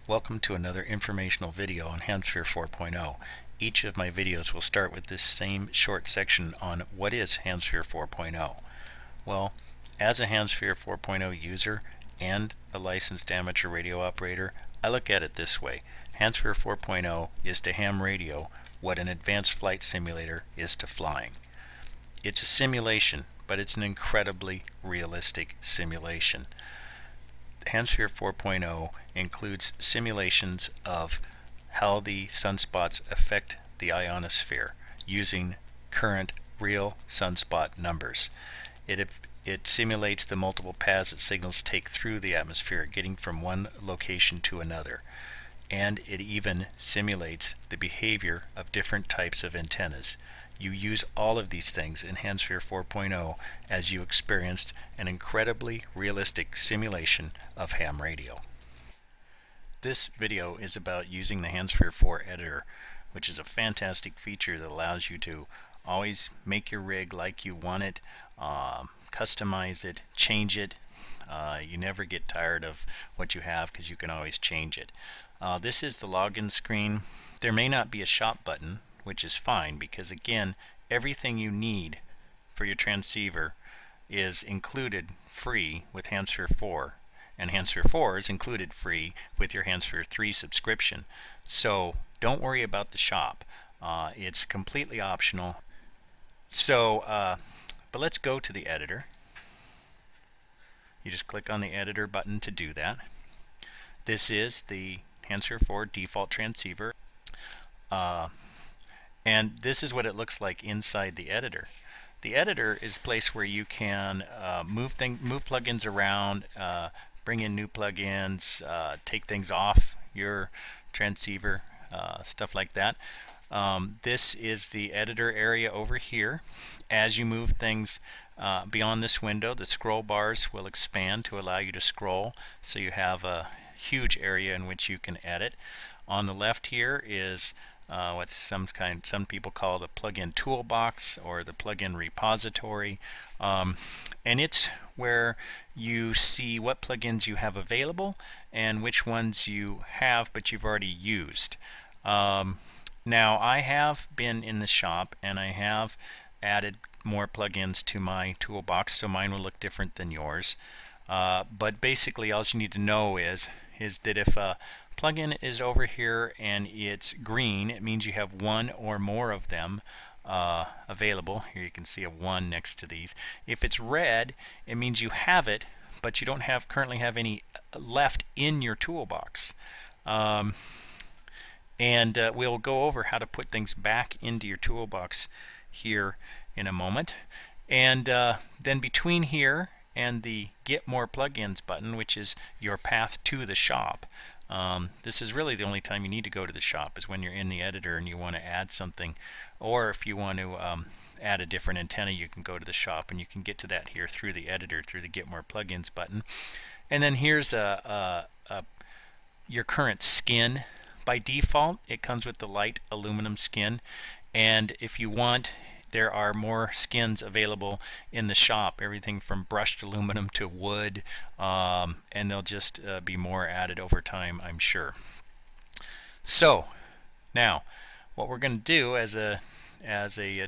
Welcome to another informational video on HamSphere 4.0. Each of my videos will start with this same short section on what is HamSphere 4.0. Well, as a HamSphere 4.0 user and a licensed amateur radio operator, I look at it this way. HamSphere 4.0 is to ham radio what an advanced flight simulator is to flying. It's a simulation, but it's an incredibly realistic simulation. HamSphere 4.0 includes simulations of how the sunspots affect the ionosphere using current real sunspot numbers. It simulates the multiple paths that signals take through the atmosphere, getting from one location to another. And it even simulates the behavior of different types of antennas. You use all of these things in HamSphere 4.0 as you experienced an incredibly realistic simulation of ham radio. This video is about using the HamSphere 4 editor, which is a fantastic feature that allows you to always make your rig like you want it, customize it, change it. You never get tired of what you have because you can always change it. This is the login screen. There may not be a shop button, which is fine because again, everything you need for your transceiver is included free with HamSphere 4, and HamSphere 4 is included free with your HamSphere 3 subscription. So don't worry about the shop. It's completely optional. So, but let's go to the editor. You just click on the editor button to do that. This is the HamSphere 4 default transceiver. And this is what it looks like inside the editor. The editor is a place where you can move plugins around, bring in new plugins, take things off your transceiver, stuff like that. This is the editor area over here. As you move things beyond this window, the scroll bars will expand to allow you to scroll, so you have a huge area in which you can edit. On the left here is what some people call the plugin toolbox or the plugin repository, and it's where you see what plugins you have available and which ones you have but you've already used. Now I have been in the shop and I have added more plugins to my toolbox, so mine will look different than yours. But basically all you need to know is that if a plugin is over here and it's green, it means you have one or more of them available. Here you can see a 1 next to these. If it's red, it means you have it, but you don't currently have any left in your toolbox. And we'll go over how to put things back into your toolbox here in a moment. And then between here and the Get More Plugins button, which is your path to the shop. This is really the only time you need to go to the shop, is when you're in the editor and you want to add something, or if you want to add a different antenna, you can go to the shop, and you can get to that here through the editor, through the Get More Plugins button. And then here's your current skin. By default, it comes with the light aluminum skin, and if you want, there are more skins available in the shop, everything from brushed aluminum to wood, and there'll just be more added over time, I'm sure. So now what we're going to do as a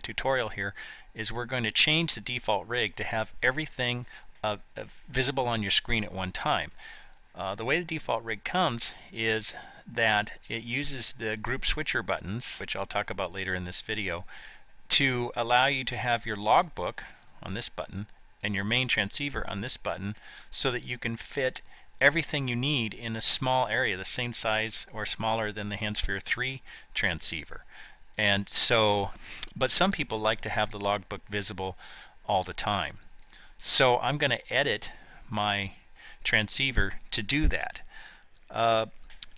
tutorial here is we're going to change the default rig to have everything visible on your screen at one time. The way the default rig comes is that it uses the group switcher buttons, which I'll talk about later in this video, to allow you to have your logbook on this button and your main transceiver on this button, so that you can fit everything you need in a small area, the same size or smaller than the HamSphere 3 transceiver. And so, but some people like to have the logbook visible all the time. So I'm going to edit my transceiver to do that.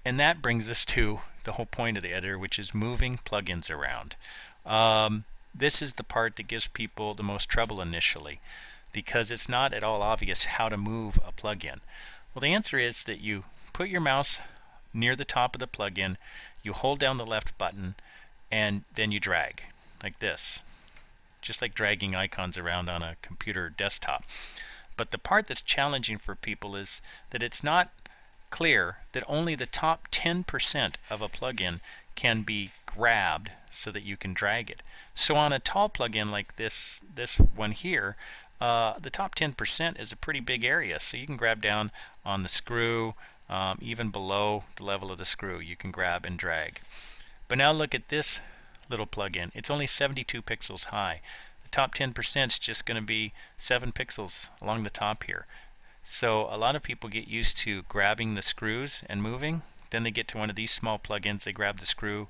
And that brings us to the whole point of the editor, which is moving plugins around. This is the part that gives people the most trouble initially, because it's not at all obvious how to move a plugin. Well, the answer is that you put your mouse near the top of the plugin, you hold down the left button, and then you drag like this, just like dragging icons around on a computer desktop. But the part that's challenging for people is that it's not clear that only the top 10% of a plugin can be grabbed so that you can drag it. So on a tall plugin like this one here, the top 10% is a pretty big area, so you can grab down on the screw, even below the level of the screw you can grab and drag. But now look at this little plugin. It's only 72 pixels high. The top 10% is just going to be 7 pixels along the top here. So a lot of people get used to grabbing the screws and moving. Then they get to one of these small plugins, they grab the screw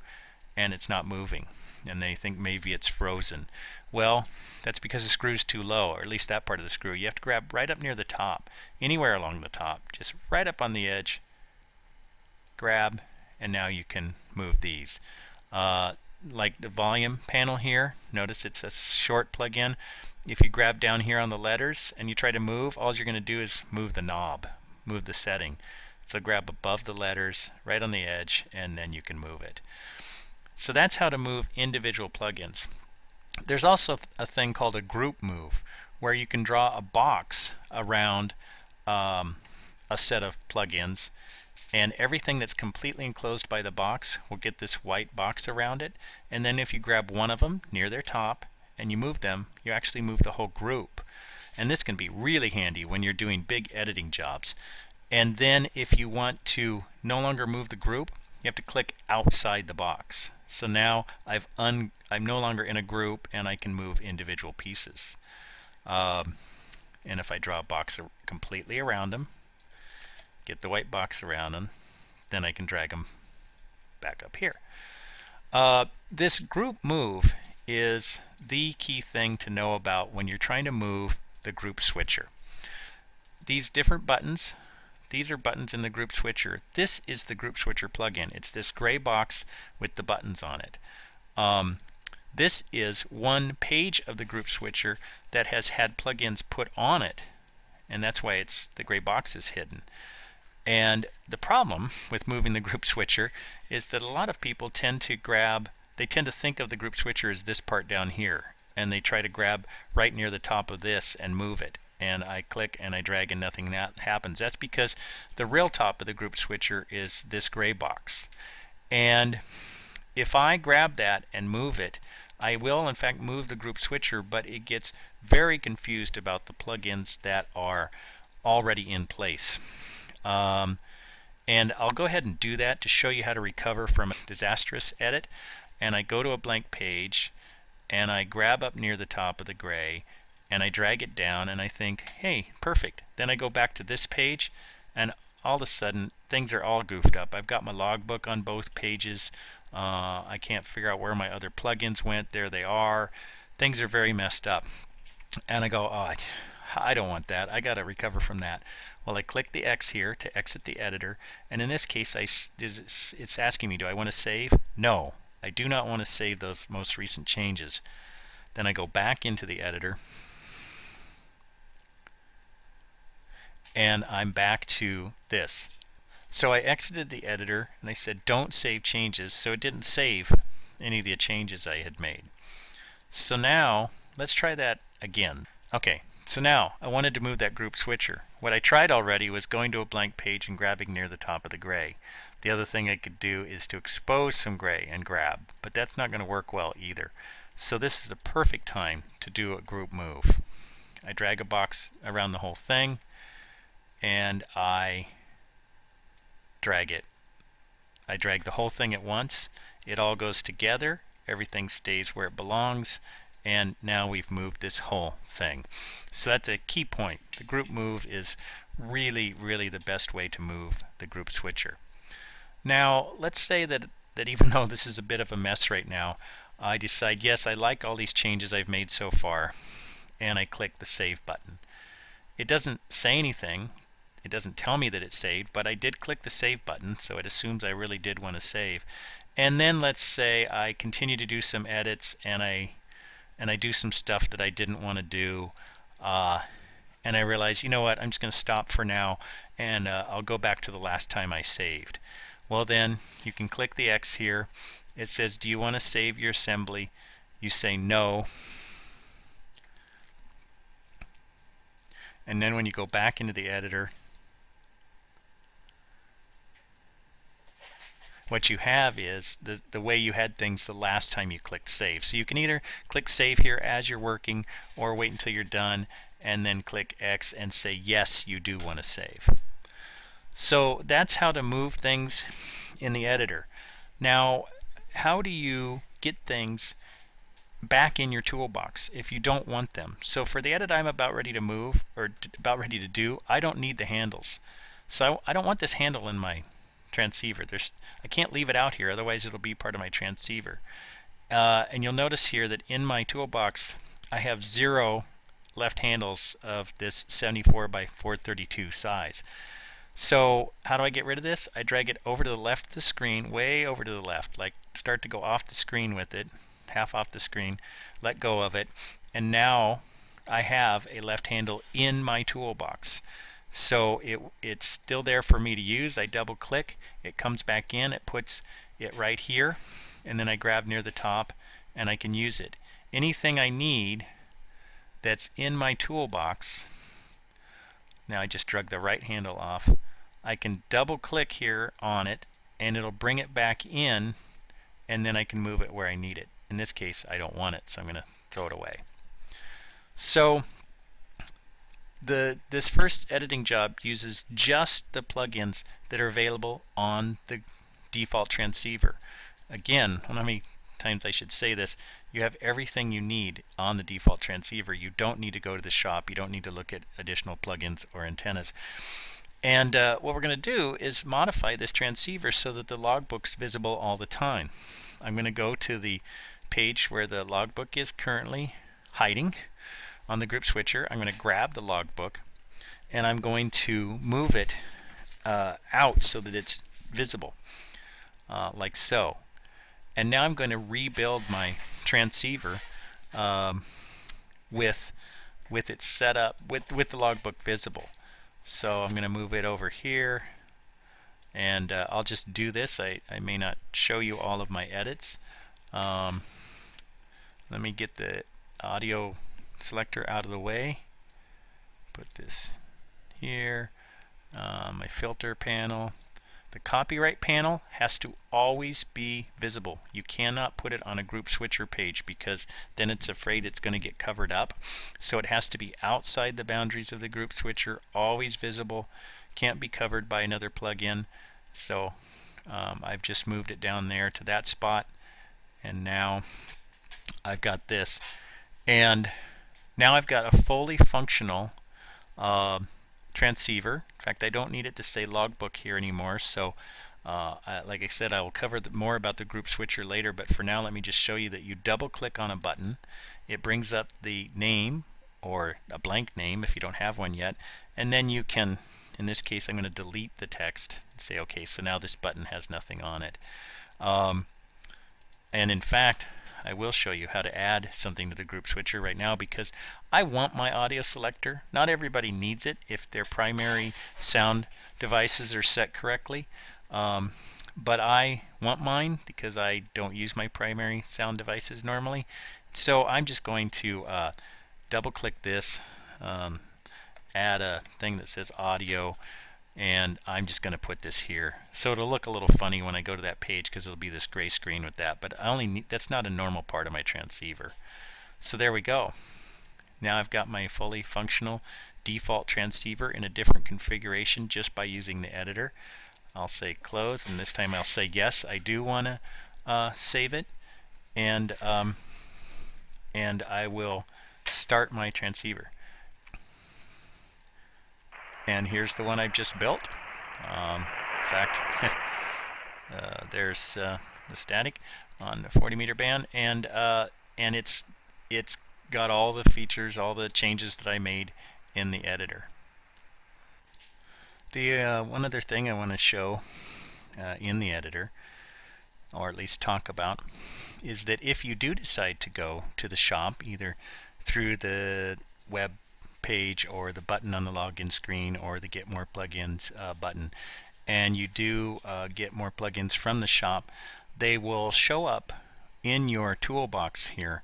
and it's not moving, and they think maybe it's frozen. Well, that's because the screw's too low, or at least that part of the screw. You have to grab right up near the top, anywhere along the top, just right up on the edge, grab, and now you can move these. Like the volume panel here, notice it's a short plug-in. If you grab down here on the letters and you try to move, all you're going to do is move the knob, move the setting. So grab above the letters, right on the edge, and then you can move it. So that's how to move individual plugins. There's also a thing called a group move, where you can draw a box around a set of plugins, and everything that's completely enclosed by the box will get this white box around it. And then if you grab one of them near their top and you move them, you actually move the whole group. And this can be really handy when you're doing big editing jobs. And then if you want to no longer move the group, you have to click outside the box. So now I'm no longer in a group and I can move individual pieces. And if I draw a box completely around them, get the white box around them, then I can drag them back up here. This group move is the key thing to know about when you're trying to move the group switcher. These different buttons, these are buttons in the group switcher. This is the group switcher plugin. It's this gray box with the buttons on it. This is one page of the group switcher that has had plugins put on it, and that's why the gray box is hidden. And the problem with moving the group switcher is that a lot of people tend to think of the group switcher as this part down here, and they try to grab right near the top of this and move it. And I click and I drag and nothing happens. That's because the real top of the group switcher is this gray box. And if I grab that and move it, I will in fact move the group switcher, but it gets very confused about the plugins that are already in place. And I'll go ahead and do that to show you how to recover from a disastrous edit. And I go to a blank page and I grab up near the top of the gray and I drag it down and I think, hey, perfect. Then I go back to this page and all of a sudden things are all goofed up. I've got my logbook on both pages. I can't figure out where my other plugins went. There they are. Things are very messed up. And I go, oh, I don't want that. I got to recover from that. Well, I click the X here to exit the editor, and in this case it's asking me, do I want to save? No, I do not want to save those most recent changes. Then I go back into the editor and I'm back to this. So I exited the editor and I said don't save changes, so it didn't save any of the changes I had made. So now let's try that again. Okay, so now I wanted to move that group switcher. What I tried already was going to a blank page and grabbing near the top of the gray. The other thing I could do is to expose some gray and grab, but that's not going to work well either. So this is the perfect time to do a group move. I drag a box around the whole thing and I drag it. I drag the whole thing at once. It all goes together. Everything stays where it belongs. And now we've moved this whole thing. So that's a key point. The group move is really, really the best way to move the group switcher. Now, let's say that even though this is a bit of a mess right now, I decide, yes, I like all these changes I've made so far, and I click the Save button. It doesn't say anything. It doesn't tell me that it's saved, but I did click the Save button, so it assumes I really did want to save. And then let's say I continue to do some edits, and I do some stuff that I didn't want to do, and I realize, you know what, I'm just going to stop for now, and I'll go back to the last time I saved. Well, then you can click the X here. It says, do you want to save your assembly? You say no. And then when you go back into the editor, what you have is the way you had things the last time you clicked save. So you can either click save here as you're working, or wait until you're done and then click X and say yes, you do want to save. So that's how to move things in the editor. Now, how do you get things back in your toolbox if you don't want them? So for the edit I'm about ready to move, or about ready to do, I don't need the handles. So I don't want this handle in my transceiver. I can't leave it out here, otherwise it'll be part of my transceiver. And you'll notice here that in my toolbox I have 0 left handles of this 74 by 432 size. So how do I get rid of this? I drag it over to the left of the screen, way over to the left, like start to go off the screen with it, half off the screen, let go of it, and now I have a left handle in my toolbox. So it's still there for me to use. I double click, it comes back in, it puts it right here, and then I grab near the top and I can use it. Anything I need that's in my toolbox, now I just drug the right handle off, I can double click here on it and it'll bring it back in, and then I can move it where I need it. In this case I don't want it, so I'm going to throw it away. So this first editing job uses just the plugins that are available on the default transceiver. Again, I don't know how many times I should say this, you have everything you need on the default transceiver. You don't need to go to the shop, you don't need to look at additional plugins or antennas. And what we're going to do is modify this transceiver so that the logbook's visible all the time. I'm going to go to the page where the logbook is currently hiding on the group switcher. I'm going to grab the logbook and I'm going to move it out so that it's visible, like so. And now I'm going to rebuild my transceiver with it set up with the logbook visible. So I'm going to move it over here, and I'll just do this. I may not show you all of my edits. Let me get the audio selector out of the way. Put this here. My filter panel. The copyright panel has to always be visible. You cannot put it on a group switcher page because then it's afraid it's going to get covered up. So it has to be outside the boundaries of the group switcher, always visible, can't be covered by another plugin. So I've just moved it down there to that spot, and now I've got this. And now I've got a fully functional transceiver. In fact, I don't need it to say logbook here anymore, so like I said, I will cover more about the group switcher later, but for now let me just show you that you double click on a button, it brings up the name or a blank name if you don't have one yet, and then you can, in this case I'm going to delete the text and say okay, so now this button has nothing on it. And in fact, I will show you how to add something to the group switcher right now because I want my audio selector. Not everybody needs it if their primary sound devices are set correctly, but I want mine because I don't use my primary sound devices normally. So I'm just going to double click this, add a thing that says audio, and I'm just going to put this here. So it'll look a little funny when I go to that page because it'll be this gray screen with that, but I only need, that's not a normal part of my transceiver. So there we go. Now I've got my fully functional default transceiver in a different configuration just by using the editor. I'll say close, and this time I'll say yes, I do want to save it, and I will start my transceiver. And here's the one I've just built. In fact, there's the static on the 40 meter band, and it's got all the features, all the changes that I made in the editor. The one other thing I want to show in the editor, or at least talk about, is that if you do decide to go to the shop, either through the web page or the button on the login screen or the Get More Plugins button, and you do get more plugins from the shop, they will show up in your toolbox here,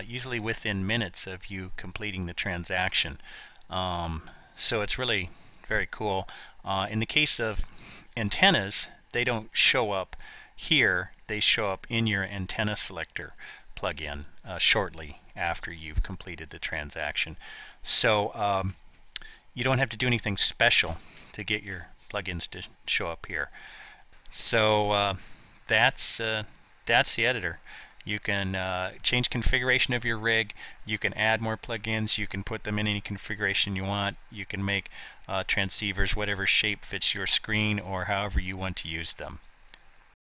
usually within minutes of you completing the transaction. So it's really very cool. In the case of antennas, they don't show up here. They show up in your antenna selector plugin shortly after you've completed the transaction. So you don't have to do anything special to get your plugins to show up here. So that's the editor. You can change configuration of your rig. You can add more plugins. You can put them in any configuration you want. You can make transceivers whatever shape fits your screen or however you want to use them.